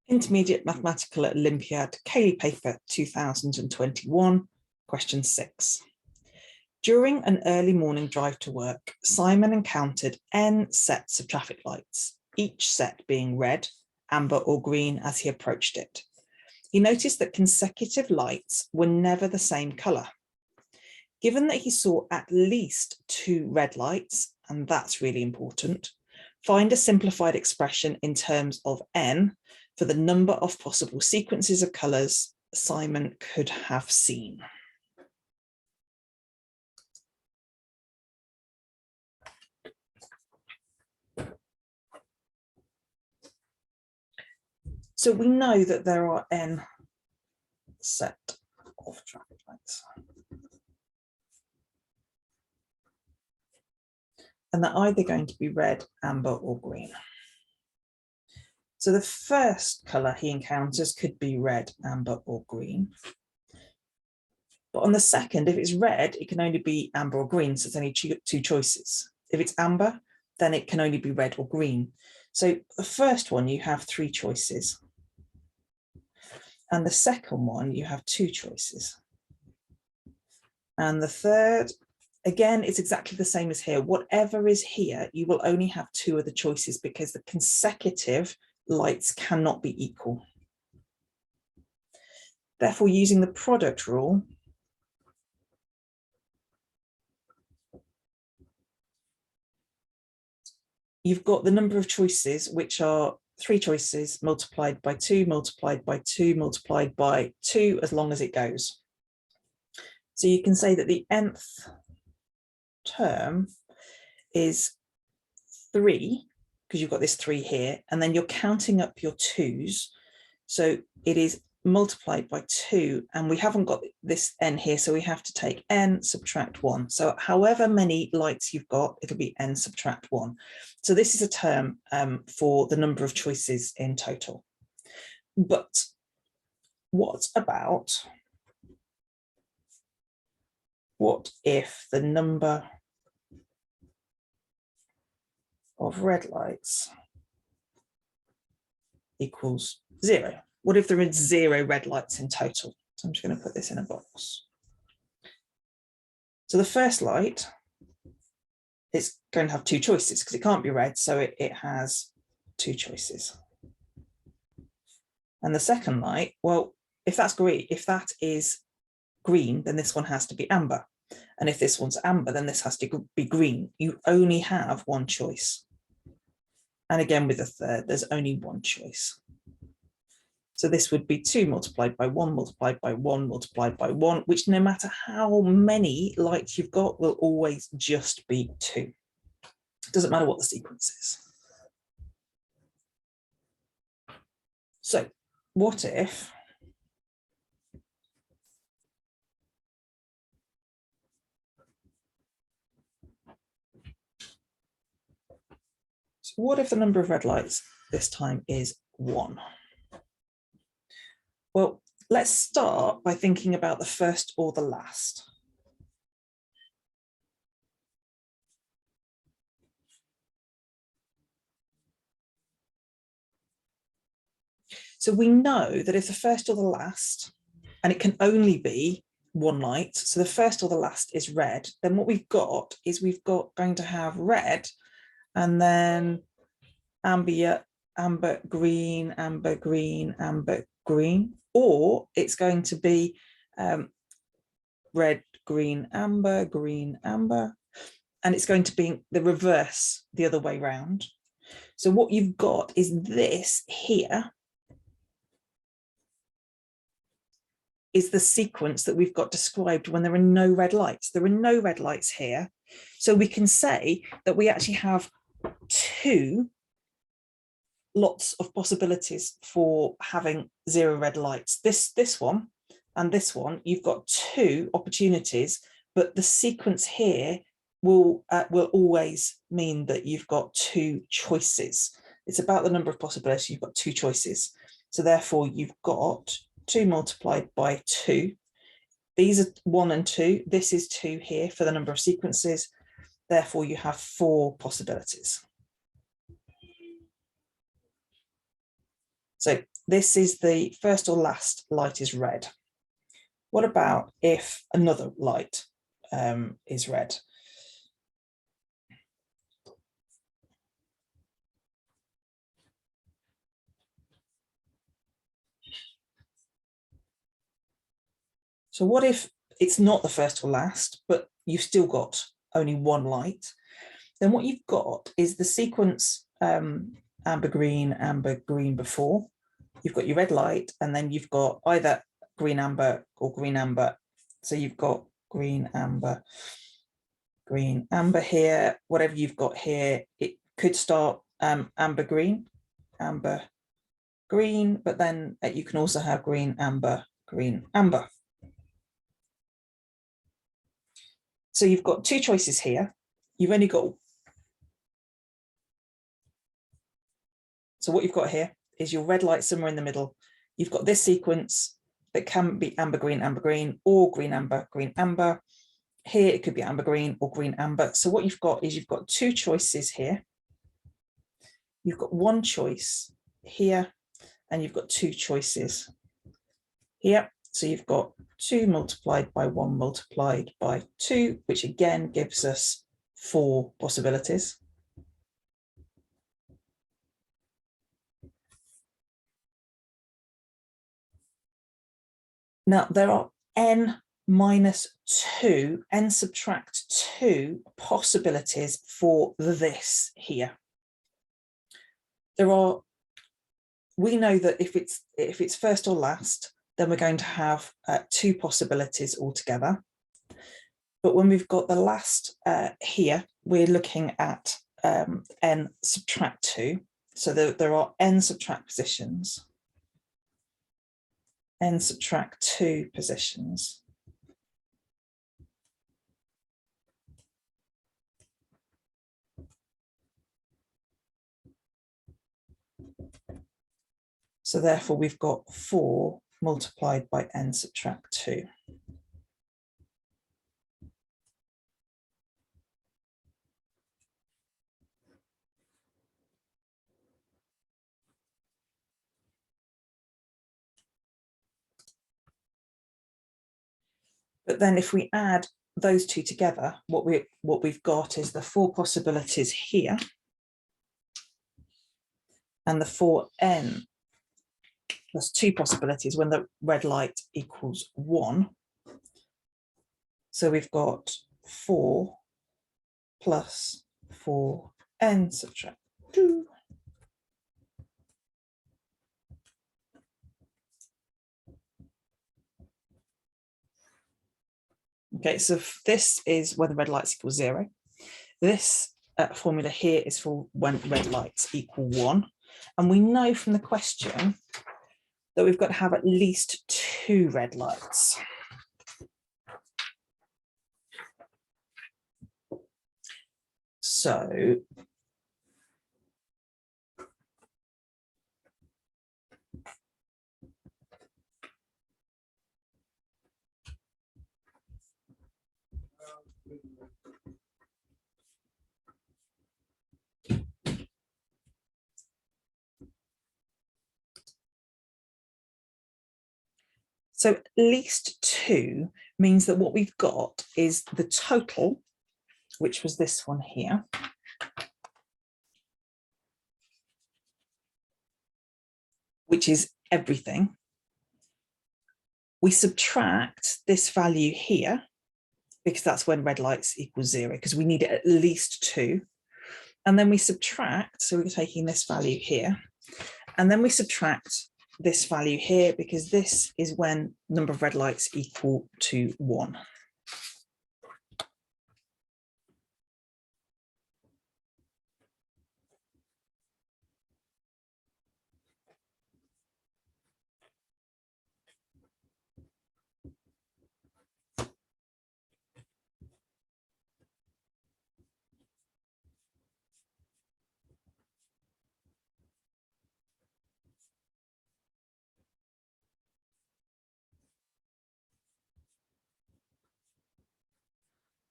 Intermediate Mathematical Olympiad, Cayley paper 2021, question 6. During an early morning drive to work, Simon encountered N sets of traffic lights, each set being red, amber or green as he approached it. He noticed that consecutive lights were never the same colour. Given that he saw at least 2 red lights, and that's really important, find a simplified expression in terms of N for the number of possible sequences of colours Simon could have seen. So we know that there are N set of traffic lights. And they're either going to be red, amber or green. So the first colour he encounters could be red, amber or green. But on the second, if it's red, it can only be amber or green, so it's only two choices. If it's amber, then it can only be red or green. So the first one, you have 3 choices. And the second one, you have 2 choices. And the third, again, it's exactly the same as here. Whatever is here, you will only have 2 of the choices because the consecutive lights cannot be equal. Therefore, using the product rule, you've got the number of choices, which are 3 choices multiplied by 2, multiplied by 2, multiplied by 2, as long as it goes. So you can say that the nth term is 3, because you've got this 3 here, and then you're counting up your 2s. So it is multiplied by 2, and we haven't got this n here, so we have to take n subtract 1. So however many lights you've got, it'll be n subtract 1. So this is a term for the number of choices in total. But what if the number of red lights equals 0? What if there are 0 red lights in total? So I'm just going to put this in a box. So the first light, it's going to have 2 choices because it can't be red, so it has 2 choices. And the second light, well, if that's green, if that is green, then this one has to be amber. And if this one's amber, then this has to be green. You only have 1 choice. And again, with the third, there's only 1 choice. So this would be 2 multiplied by 1, multiplied by 1, multiplied by 1, which no matter how many lights you've got will always just be 2. It doesn't matter what the sequence is. So what if the number of red lights this time is 1? Well, let's start by thinking about the first or the last. So we know that if the first or the last, and it can only be 1 light, so the first or the last is red, then what we've got is going to have red and then amber, green, amber, green, amber, green, or it's going to be red, green, amber, and it's going to be the reverse the other way round. So what you've got is this here is the sequence that we've got described when there are no red lights. There are no red lights here. So we can say that we actually have 2 lots of possibilities for having 0 red lights. This one and this one, you've got 2 opportunities, but the sequence here will always mean that you've got 2 choices. It's about the number of possibilities. You've got 2 choices. So therefore you've got 2 multiplied by 2. These are 1 and 2. This is 2 here for the number of sequences. Therefore you have 4 possibilities. So this is the first or last light is red. What about if another light is red? So what if it's not the first or last, but you've still got only one light? Then what you've got is the sequence amber, green before. You've got your red light, and then you've got either green, amber, or green, amber. So you've got green, amber here. Whatever you've got here, it could start amber, green, but then you can also have green, amber. So you've got two choices here. You've only got, so what you've got here is your red light somewhere in the middle. You've got this sequence that can be amber, green, or green, amber. Here it could be amber, green, or green, amber. So what you've got is you've got two choices here. You've got one choice here, and you've got two choices here. So you've got 2 multiplied by 1 multiplied by 2, which again gives us 4 possibilities. Now there are n minus 2, n subtract 2 possibilities for this here. We know that if it's first or last, then we're going to have 2 possibilities altogether. But when we've got the last here, we're looking at n subtract 2. So there are n subtract positions, n subtract 2 positions. So therefore we've got 4 multiplied by n subtract 2. But then if we add those two together, what we've got is the 4 possibilities here and the 4n plus 2 possibilities when the red light equals 1. So we've got 4 plus 4n subtract 2. Okay, so this is where the red lights equal 0. This formula here is for when red lights equal 1. And we know from the question that we've got to have at least 2 red lights. So at least 2 means that what we've got is the total, which was this one here, which is everything. We subtract this value here, because that's when red lights equal 0, because we need it at least 2. And then we subtract, so we're taking this value here, and then we subtract this value here, because this is when number of red lights equal to 1.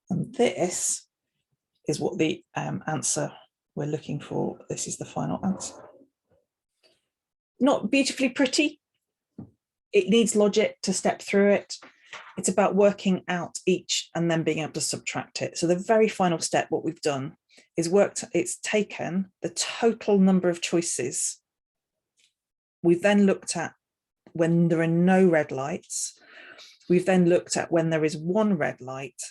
And this is what the answer we're looking for. This is the final answer. Not beautifully pretty. It needs logic to step through it. It's about working out each and then being able to subtract it. So the very final step, what we've done is it's taken the total number of choices. We've then looked at when there are no red lights. We've then looked at when there is one red light,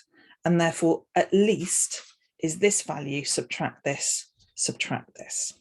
and therefore at least is this value, subtract this, subtract this.